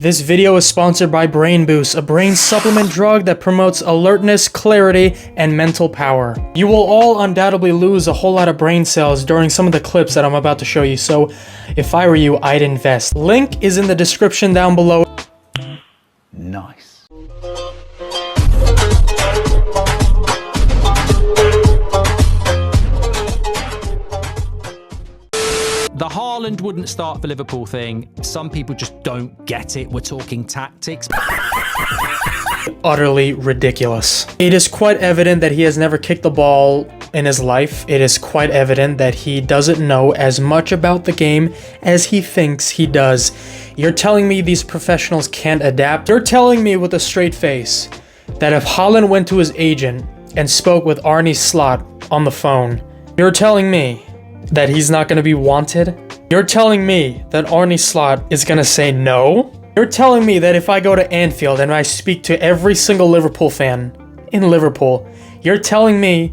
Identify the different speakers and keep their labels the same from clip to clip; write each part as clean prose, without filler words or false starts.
Speaker 1: This video is sponsored by Brain Boost, a brain supplement drug that promotes alertness, clarity, and mental power. You will all undoubtedly lose a whole lot of brain cells during some of the clips that I'm about to show you, so if I were you, I'd invest. Link is in the description down below.
Speaker 2: Nice.
Speaker 3: The Haaland wouldn't start for Liverpool thing, some people just don't get it. We're talking tactics.
Speaker 1: Utterly ridiculous. It is quite evident that he has never kicked the ball in his life. It is quite evident that he doesn't know as much about the game as he thinks he does. You're telling me these professionals can't adapt? You're telling me with a straight face that if Haaland went to his agent and spoke with Arne Slot on the phone, you're telling me that he's not going to be wanted? You're telling me that Arne Slot is going to say no? You're telling me that if I go to Anfield and I speak to every single Liverpool fan in Liverpool, you're telling me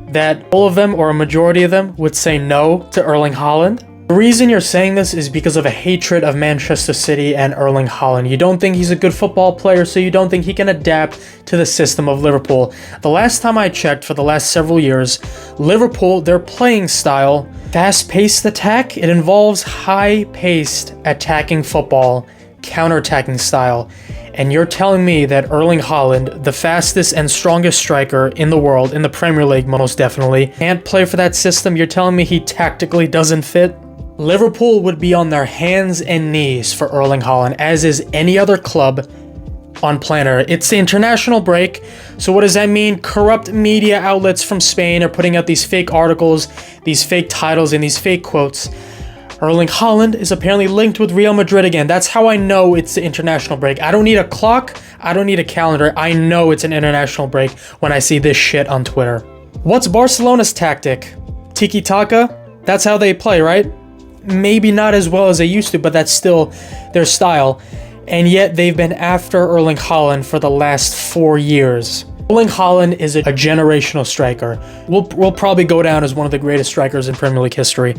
Speaker 1: that all of them or a majority of them would say no to Erling Haaland? The reason you're saying this is because of a hatred of Manchester City and Erling Haaland. You don't think he's a good football player, so you don't think he can adapt to the system of Liverpool. The last time I checked, for the last several years, Liverpool, their playing style, fast-paced attack, it involves high-paced attacking football, counter-attacking style. And you're telling me that Erling Haaland, the fastest and strongest striker in the world, in the Premier League most definitely, can't play for that system? You're telling me he tactically doesn't fit? Liverpool would be on their hands and knees for Erling Haaland, as is any other club on planet Earth. It's the international break, so what does that mean? Corrupt media outlets from Spain are putting out these fake articles, these fake titles, and these fake quotes. Erling Haaland is apparently linked with Real Madrid again. That's how I know it's the international break. I don't need a clock, I don't need a calendar. I know it's an international break when I see this shit on Twitter. What's Barcelona's tactic? Tiki-taka? That's how they play, right? Maybe not as well as they used to, but that's still their style. And yet they've been after Erling Haaland for the last 4 years. Erling Haaland is a generational striker. We'll probably go down as one of the greatest strikers in Premier League history.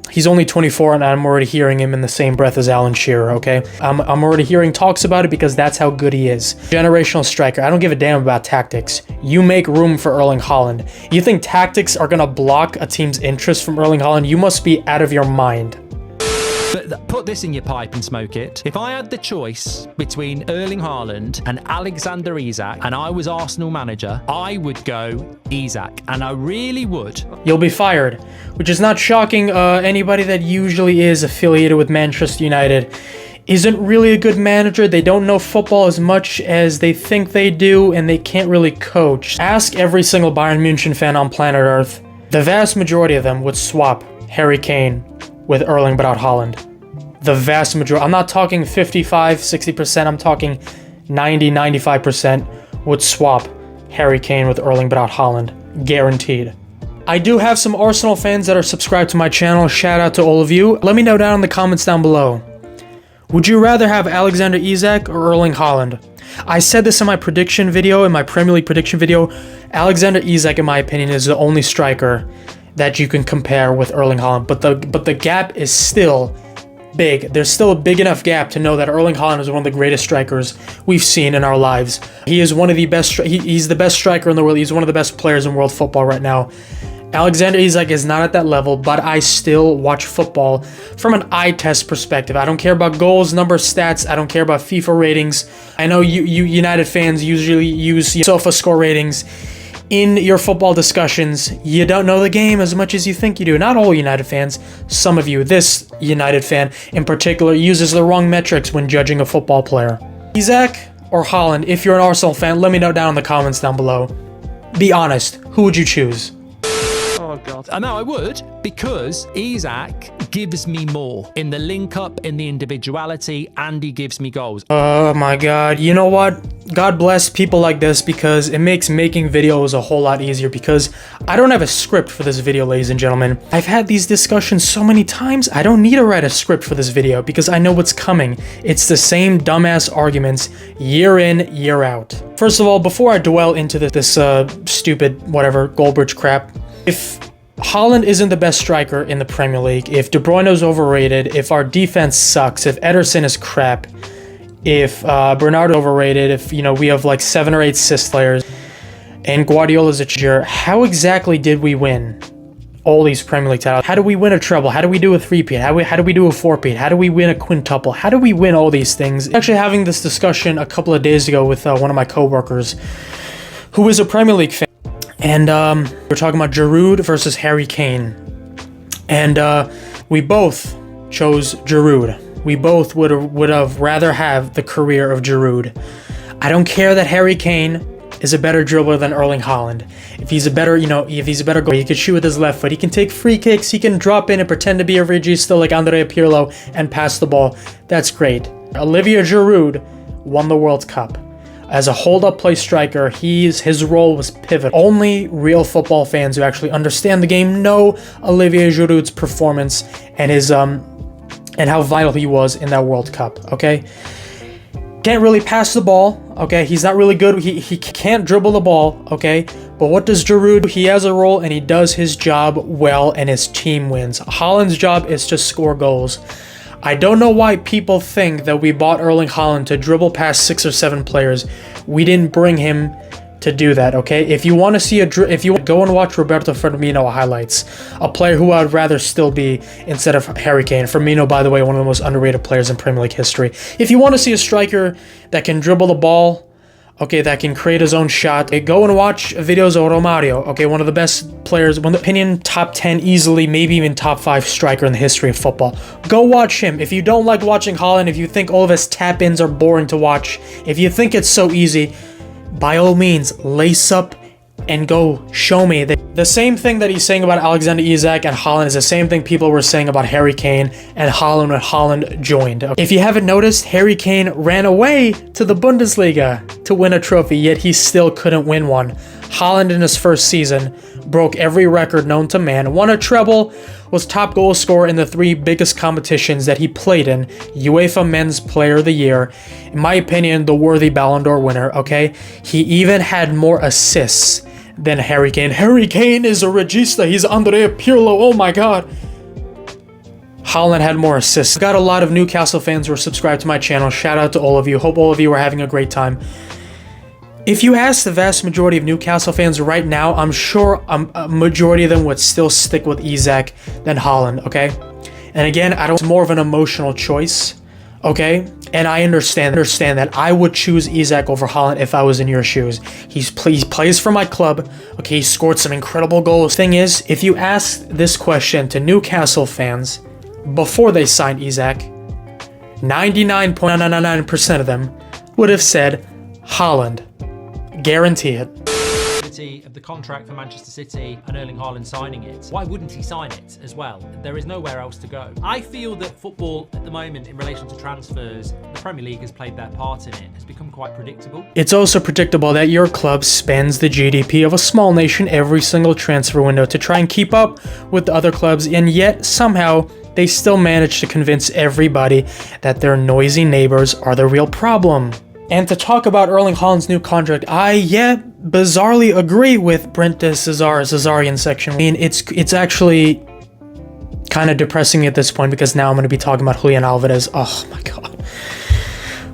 Speaker 1: He's only 24 and I'm already hearing him in the same breath as Alan Shearer, okay? I'm already hearing talks about it because that's how good he is. Generational striker. I don't give a damn about tactics. You make room for Erling Haaland. You think tactics are going to block a team's interest from Erling Haaland? You must be out of your mind.
Speaker 3: But put this in your pipe and smoke it. If I had the choice between Erling Haaland and Alexander Isak, and I was Arsenal manager, I would go Isak, and I really would.
Speaker 1: You'll be fired, which is not shocking. Anybody that usually is affiliated with Manchester United isn't really a good manager. They don't know football as much as they think they do, and they can't really coach. Ask every single Bayern München fan on planet Earth. The vast majority of them would swap Harry Kane with Erling Braut Haaland. The vast majority. I'm not talking 55, 60%. I'm talking 90, 95% would swap Harry Kane with Erling Braut Haaland. Guaranteed. I do have some Arsenal fans that are subscribed to my channel. Shout out to all of you. Let me know down in the comments down below. Would you rather have Alexander Isak or Erling Haaland? I said this in my prediction video, in my Premier League prediction video. Alexander Isak, in my opinion, is the only striker that you can compare with Erling Haaland. But the gap is still big. There's still a big enough gap to know that Erling Haaland is one of the greatest strikers we've seen in our lives. He is one of the best. He's the best striker in the world. He's one of the best players in world football right now. Alexander Isak is not at that level, but I still watch football from an eye test perspective. I don't care about goals, numbers, stats. I don't care about FIFA ratings. I know you United fans usually use SofaScore ratings in your football discussions. You don't know the game as much as you think you do. Not all United fans. Some of you. This United fan in particular uses the wrong metrics when judging a football player. Isak or Haaland? If you're an Arsenal fan, let me know down in the comments down below. Be honest. Who would you choose?
Speaker 3: Oh, God. No, I would, because Isak gives me more in the link-up, in the individuality, and he gives me goals.
Speaker 1: Oh my God. You know what? God bless people like this, because it makes making videos a whole lot easier, because I don't have a script for this video, ladies and gentlemen. I've had these discussions so many times. I don't need to write a script for this video because I know what's coming. It's the same dumbass arguments year in, year out. First of all, before I dwell into this stupid, whatever, Goldbridge crap, if Haaland isn't the best striker in the Premier League, if De Bruyne is overrated, if our defense sucks, if Ederson is crap, if Bernardo overrated, if, you know, we have like 7 or 8 cis players, and Guardiola's a cheer, how exactly did we win all these Premier League titles? How do we win a treble? How do we do a three-peat? How do we do a four-peat? How do we win a quintuple? How do we win all these things? Actually having this discussion a couple of days ago with one of my coworkers who is a Premier League fan. And we're talking about Giroud versus Harry Kane. And we both chose Giroud. We both would have rather have the career of Giroud. I don't care that Harry Kane is a better dribbler than Erling Haaland. If he's a better, if he's a better goalie, he can shoot with his left foot. He can take free kicks. He can drop in and pretend to be a regista like Andrea Pirlo and pass the ball. That's great. Olivier Giroud won the World Cup. As a hold-up play striker, his role was pivotal. Only real football fans who actually understand the game know Olivier Giroud's performance and his and how vital he was in that World Cup. Okay, can't really pass the ball. Okay, he's not really good. He can't dribble the ball. Okay, but what does Giroud do? He has a role and he does his job well, and his team wins. Haaland's job is to score goals. I don't know why people think that we bought Erling Haaland to dribble past 6 or 7 players. We didn't bring him to do that, okay? If you want to see if you go and watch Roberto Firmino highlights, a player who I'd rather still be instead of Harry Kane. Firmino, by the way, one of the most underrated players in Premier League history. If you want to see a striker that can dribble the ball, okay, that can create his own shot, okay, go and watch videos of Romario, okay, one of the best players, one of the opinion top 10 easily, maybe even top 5 striker in the history of football. Go watch him. If you don't like watching Haaland, if you think all of his tap-ins are boring to watch, if you think it's so easy, by all means, lace up and go show me. The same thing that he's saying about Alexander Isak and Haaland is the same thing people were saying about Harry Kane and Haaland when Haaland joined. If you haven't noticed, Harry Kane ran away to the Bundesliga to win a trophy, yet he still couldn't win one. Haaland in his first season broke every record known to man, won a treble, was top goal scorer in the 3 biggest competitions that he played in, UEFA Men's Player of the Year, in my opinion, the worthy Ballon d'Or winner, okay? He even had more assists than Harry Kane. Harry Kane is a regista, he's Andrea Pirlo, oh my god. Haaland had more assists. Got a lot of Newcastle fans who are subscribed to my channel. Shout out to all of you. Hope all of you are having a great time. If you ask the vast majority of Newcastle fans right now, I'm sure a majority of them would still stick with Isak than Haaland, okay? And again, it's more of an emotional choice, okay? And I understand that. I would choose Isak over Haaland if I was in your shoes. He plays for my club, okay? He scored some incredible goals. Thing is, if you ask this question to Newcastle fans before they signed Isak, 99.999% of them would have said Haaland. Guarantee it.
Speaker 3: Of the contract for Manchester City and Erling Haaland signing it. Why wouldn't he sign it as well? There is nowhere else to go. I feel that football at the moment in relation to transfers, the Premier League has played their part in it. It's become quite predictable.
Speaker 1: It's also predictable that your club spends the GDP of a small nation every single transfer window to try and keep up with the other clubs, and yet somehow they still manage to convince everybody that their noisy neighbors are the real problem. And to talk about Erling Haaland's new contract, I bizarrely agree with Brent de Cesarian section. I mean, it's actually kind of depressing me at this point because now I'm going to be talking about Julian Alvarez. Oh my god.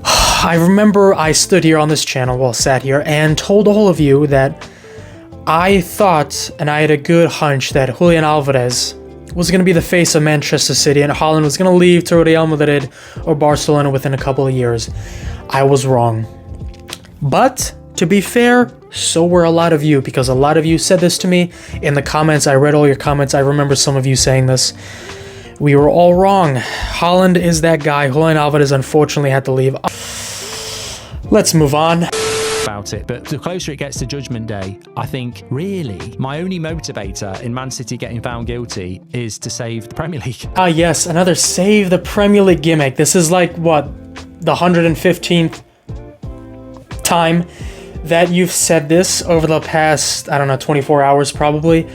Speaker 1: I remember I stood here on this channel, sat here, and told all of you that I thought, and I had a good hunch, that Julian Alvarez was going to be the face of Manchester City and Haaland was going to leave to Real Madrid or Barcelona within a couple of years. I was wrong. But to be fair, so were a lot of you, because a lot of you said this to me in the comments. I read all your comments. I remember some of you saying this. We were all wrong. Haaland is that guy. Julian Alvarez unfortunately had to leave. Let's move on.
Speaker 3: About it, but the closer it gets to Judgment Day, I think really my only motivator in Man City getting found guilty is to save the Premier League.
Speaker 1: Ah yes, another save the Premier League gimmick. This is like what, the 115th time that you've said this over the past, I don't know, 24 hours probably.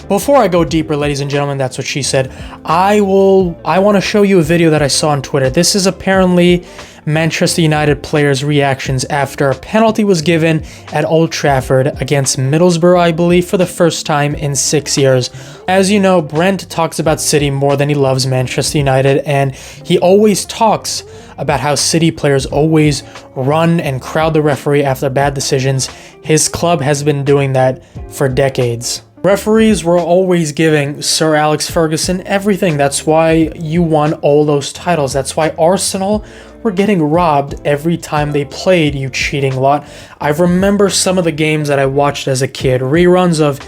Speaker 1: Before I go deeper, ladies and gentlemen, that's what she said. I want to show you a video that I saw on Twitter. This is apparently Manchester United players' reactions after a penalty was given at Old Trafford against Middlesbrough, I believe, for the first time in 6 years. As you know, Brent talks about City more than he loves Manchester United, and he always talks about how City players always run and crowd the referee after bad decisions. His club has been doing that for decades. Referees were always giving Sir Alex Ferguson everything. That's why you won all those titles. That's why Arsenal were getting robbed every time they played, you cheating lot. I remember some of the games that I watched as a kid, reruns of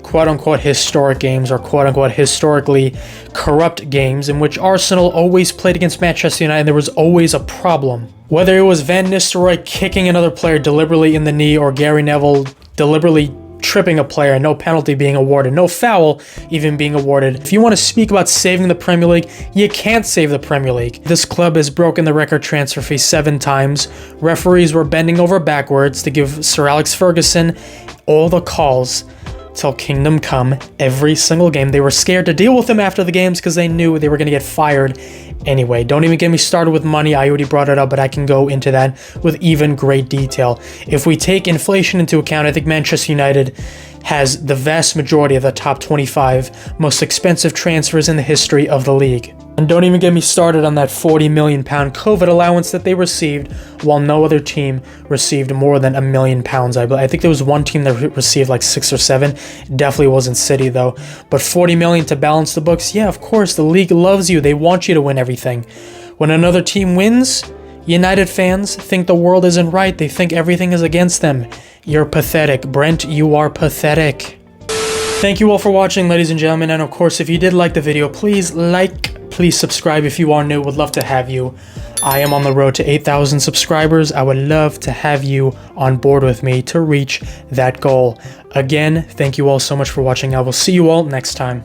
Speaker 1: quote-unquote historic games or quote-unquote historically corrupt games in which Arsenal always played against Manchester United. There was always a problem. Whether it was Van Nistelrooy kicking another player deliberately in the knee or Gary Neville deliberately tripping a player, no penalty being awarded, no foul even being awarded. If you want to speak about saving the Premier League, you can't save the Premier League. This club has broken the record transfer fee 7 times. Referees were bending over backwards to give Sir Alex Ferguson all the calls till kingdom come every single game. They were scared to deal with him after the games because they knew they were going to get fired anyway. Don't even get me started with money. I already brought it up, but I can go into that with even great detail. If we take inflation into account, I think Manchester United has the vast majority of the top 25 most expensive transfers in the history of the league. And don't even get me started on that £40 million COVID allowance that they received, while no other team received more than £1 million. I think there was one team that received like 6 or 7. It definitely wasn't City though. But $40 million to balance the books, yeah, of course, the league loves you. They want you to win everything. When another team wins, United fans think the world isn't right. They think everything is against them. You're pathetic. Brent, you are pathetic. Thank you all for watching, ladies and gentlemen. And of course, if you did like the video, please please subscribe if you are new. Would love to have you. I am on the road to 8,000 subscribers. I would love to have you on board with me to reach that goal. Again, thank you all so much for watching. I will see you all next time.